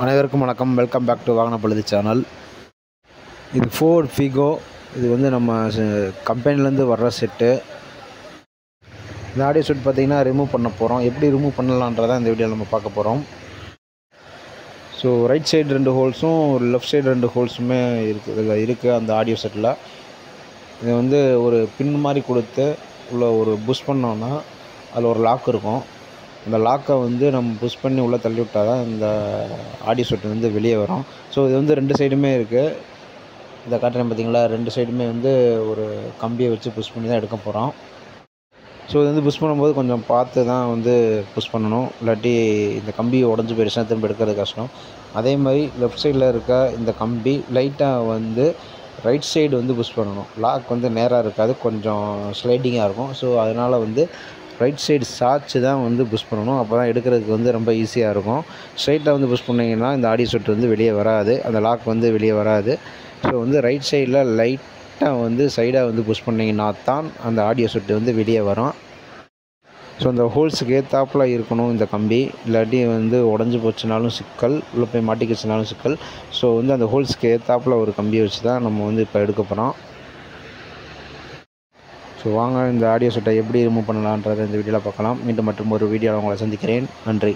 அனைவருக்கும் வணக்கம். Welcome back to வாகன பழுது சேனல். இது ஃபோர்ட் ஃபிகோ. இது வந்து நம்ம கம்பெனிலேருந்து வர்ற செட்டு. இந்த ஆடியோ செட் பார்த்திங்கன்னா ரிமூவ் பண்ண போகிறோம். எப்படி ரிமூவ் பண்ணலான்றதான் இந்த வீடியோவில் நம்ம பார்க்க போகிறோம். ஸோ ரைட் சைடு 2 ஹோல்ஸும் லெஃப்ட் சைடு 2 ஹோல்ஸுமே இருக்குது அந்த ஆடியோ செட்டில். இது வந்து ஒரு பின் மாதிரி கொடுத்து உள்ள ஒரு புஷ் பண்ணோன்னா அதில் ஒரு லாக் இருக்கும். அந்த லாக்கை வந்து நம்ம புஷ் பண்ணி உள்ளே தள்ளி விட்டால் தான் இந்த ஆடியோ செட் வந்து வெளியே வரும். ஸோ இது வந்து 2 சைடுமே இருக்குது. இதை காட்டுறேன் பார்த்தீங்களா, 2 சைடுமே வந்து ஒரு கம்பியை வச்சு புஷ் பண்ணி தான் எடுக்க போகிறோம். ஸோ இது வந்து புஷ் பண்ணும்போது கொஞ்சம் பார்த்து தான் வந்து புஷ் பண்ணணும், இல்லாட்டி இந்த கம்பி உடஞ்சி போயிடுச்சுன்னா திரும்ப எடுக்கிறது கஷ்டம். அதே மாதிரி லெஃப்ட் சைடில் இருக்க இந்த கம்பி லைட்டாக வந்து ரைட் சைடு வந்து புஷ் பண்ணணும். லாக் வந்து நேராக இருக்காது, கொஞ்சம் ஸ்லைடிங்காக இருக்கும். ஸோ அதனால் வந்து ரைட் சைடு சாய்ச்சி தான் வந்து புஷ் பண்ணணும். அப்போ தான் எடுக்கிறதுக்கு வந்து ரொம்ப ஈஸியாக இருக்கும். ஸ்ட்ரைட்டாக வந்து புஷ் பண்ணிங்கன்னா இந்த ஆடியோ செட் வந்து வெளியே வராது, அந்த லாக் வந்து வெளியே வராது. ஸோ வந்து ரைட் சைடில் லைட்டாக வந்து சைடாக வந்து புஷ் பண்ணிங்கன்னா தான் அந்த ஆடியோ செட்டு வந்து வெளியே வரும். ஸோ அந்த ஹோல்ஸுக்கு ஏற்றாப்பில் இருக்கணும் இந்த கம்பி, இல்லாட்டி வந்து உடஞ்சி போச்சுனாலும் சிக்கல், உள்ளே போய் மாட்டிக்கிச்சுனாலும் சிக்கல். ஸோ வந்து அந்த ஹோல்ஸுக்கு ஏற்றாப்பில் ஒரு கம்பியை வச்சு தான் நம்ம வந்து இப்போ எடுக்க போகிறோம். ஸோ வாங்க இந்த ஆடியோ செட்டை எப்படி ரிமூவ் பண்ணலான்றதை இந்த வீடியோவில் பார்க்கலாம். மீண்டும் மற்றும் ஒரு வீடியோவில் உங்களை சந்திக்கிறேன். நன்றி.